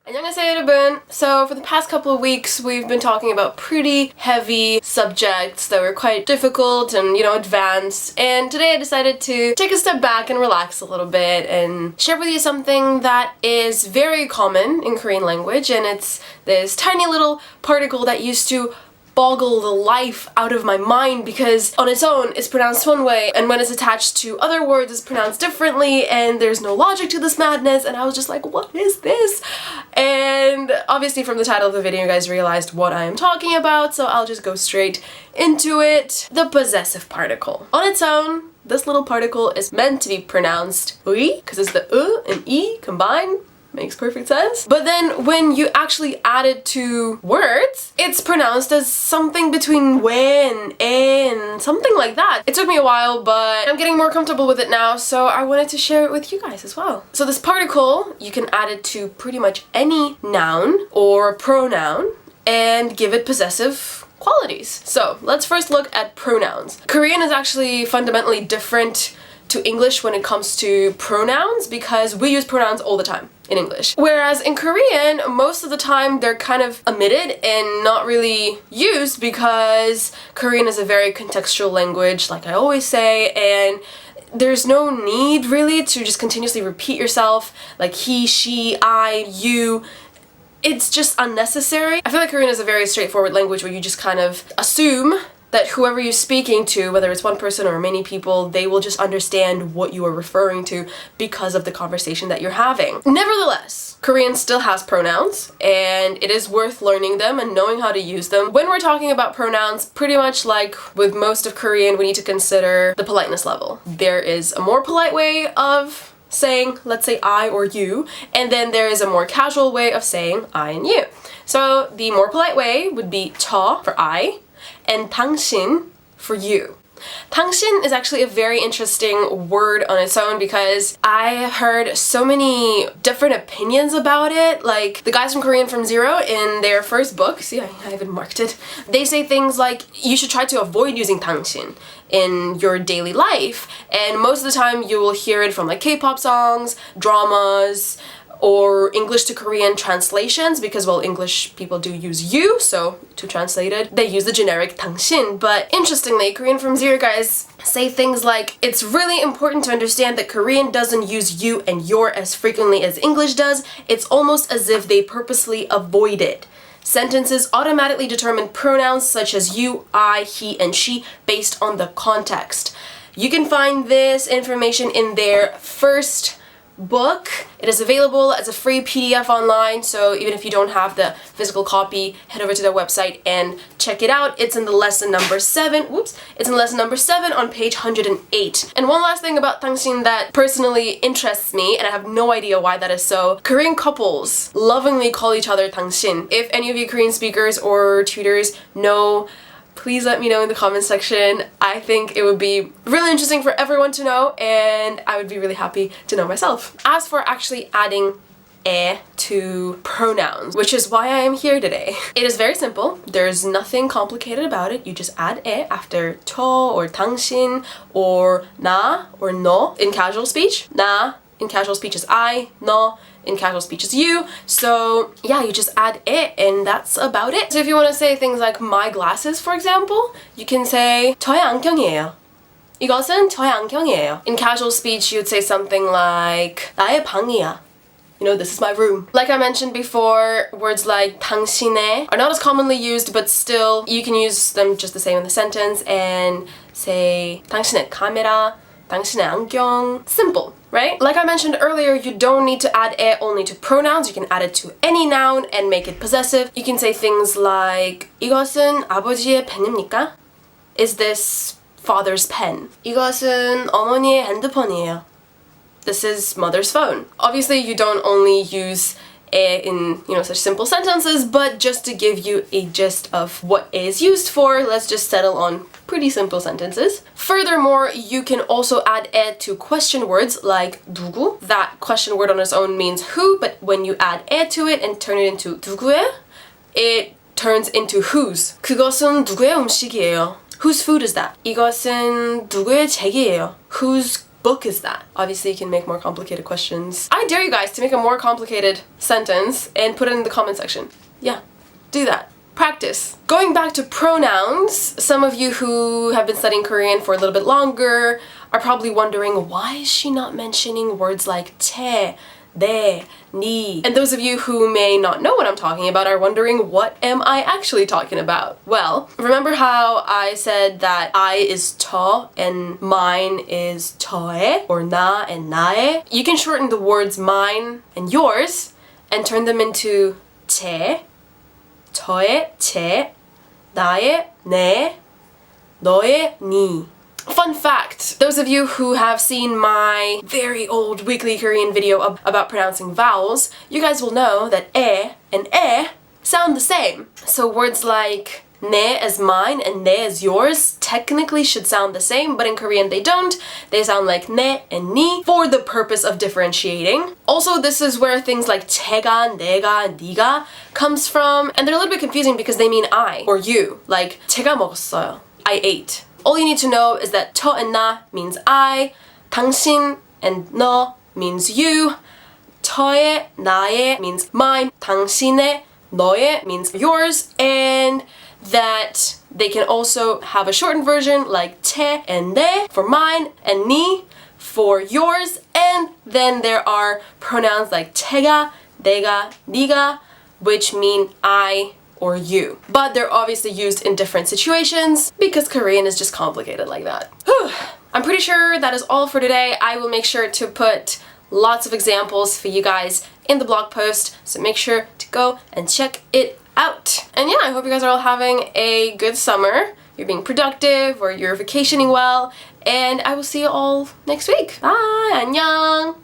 안녕하세요 여러분! So for the past couple of weeks we've been talking about pretty heavy subjects that were quite difficult and advanced, and today I decided to take a step back and relax a little bit and share with you something that is very common in Korean language, and it's this tiny little particle that used to boggle the life out of my mind because on its own it's pronounced one way and when it's attached to other words it's pronounced differently and there's no logic to this madness, and I was just like, what is this? And obviously from the title of the video you guys realized what I am talking about, so I'll just go straight into it. The possessive particle. On its own, this little particle is meant to be pronounced ui because it's the and e combined. Makes perfect sense. But then when you actually add it to words, it's pronounced as something between when and something like that. It took me a while, but I'm getting more comfortable with it now, so I wanted to share it with you guys as well. So this particle, you can add it to pretty much any noun or pronoun and give it possessive qualities. So let's first look at pronouns. Korean is actually fundamentally different to English when it comes to pronouns because we use pronouns all the time in English. Whereas in Korean, most of the time they're kind of omitted and not really used because Korean is a very contextual language, like I always say, and there's no need really to just continuously repeat yourself like he, she, I, you. It's just unnecessary. I feel like Korean is a very straightforward language where you just kind of assume that whoever you're speaking to, whether it's one person or many people, they will just understand what you are referring to because of the conversation that you're having. Nevertheless, Korean still has pronouns, and it is worth learning them and knowing how to use them. When we're talking about pronouns, pretty much like with most of Korean, we need to consider the politeness level. There is a more polite way of saying, let's say I or you, and then there is a more casual way of saying I and you. So the more polite way would be 저 for I, and 당신 for you. 당신 is actually a very interesting word on its own because I heard so many different opinions about it. Like the guys from Korean from Zero in their first book, see I even marked it, they say things like you should try to avoid using 당신 in your daily life, and most of the time you will hear it from like K-pop songs, dramas, or English to Korean translations because, well, English people do use you, so to translate it, they use the generic 당신. But interestingly, Korean from Zero guys say things like, it's really important to understand that Korean doesn't use you and your as frequently as English does. It's almost as if they purposely avoid it. Sentences automatically determine pronouns such as you, I, he, and she based on the context. You can find this information in their first book. It is available as a free PDF online, so even if you don't have the physical copy, head over to their website and check it out. It's in the lesson number 7. It's in lesson number 7 on page 108. And one last thing about 당신 that personally interests me, and I have no idea why that is so. Korean couples lovingly call each other 당신. If any of you Korean speakers or tutors know, please let me know in the comment section. I think it would be really interesting for everyone to know, and I would be really happy to know myself. As for actually adding 에 to pronouns, which is why I am here today, it is very simple. There's nothing complicated about it. You just add 에 after 저 or 당신 or 나 or 너 in casual speech. 나 in casual speech is I, 너 in casual speech is you. So yeah, you just add it and that's about it. So if you want to say things like my glasses, for example, you can say 저의 안경이에요. 이것은 저의 안경이에요. In casual speech, you'd say something like 나의 방이야. This is my room. Like I mentioned before, words like 당신의 are not as commonly used, but still you can use them just the same in the sentence and say 당신의 카메라, 당신의 안경. Simple, right? Like I mentioned earlier, you don't need to add 에 only to pronouns. You can add it to any noun and make it possessive. You can say things like 이것은 아버지의 펜입니까? Is this father's pen? 이것은 어머니의 핸드폰이에요. This is mother's phone. Obviously, you don't only use 에 in, such simple sentences, but just to give you a gist of what 에 is used for, let's just settle on pretty simple sentences. Furthermore, you can also add 에 to question words like 누구. That question word on its own means who, but when you add 에 to it and turn it into 누구의, it turns into whose. 그것은 누구의 음식이에요. Whose food is that? 이것은 누구의 책이에요. Whose book is that? Obviously, you can make more complicated questions. I dare you guys to make a more complicated sentence and put it in the comment section. Yeah, do that. Practice. Going back to pronouns, some of you who have been studying Korean for a little bit longer are probably wondering, why is she not mentioning words like te, de, ni? And those of you who may not know what I'm talking about are wondering, what am I actually talking about? Well, remember how I said that I is to and mine is toe, or na and nae? You can shorten the words mine and yours and turn them into te, 저의 제, 나의 내, 너의 니. Fun fact, those of you who have seen my very old weekly Korean video about pronouncing vowels, you guys will know that e and e sound the same. So words like 내 as mine and 내 as yours technically should sound the same, but in Korean they don't. They sound like 내 and 니 for the purpose of differentiating. Also, this is where things like 제가, 내가, 네가 comes from, and they're a little bit confusing because they mean I or you. Like 제가 먹었어요, I ate. All you need to know is that 저 and 나 means I, 당신 and 너 means you, 저의, 나의 means mine, 당신의, 너의 means yours, and that they can also have a shortened version like 제 and 내 for mine and 니 for yours, and then there are pronouns like 제가, 내가, 네가, which mean I or you. But they're obviously used in different situations because Korean is just complicated like that. I'm pretty sure that is all for today. I will make sure to put lots of examples for you guys in the blog post, so make sure to go and check it out. And yeah, I hope you guys are all having a good summer. You're being productive or you're vacationing well, and I will see you all next week. Bye! 안녕!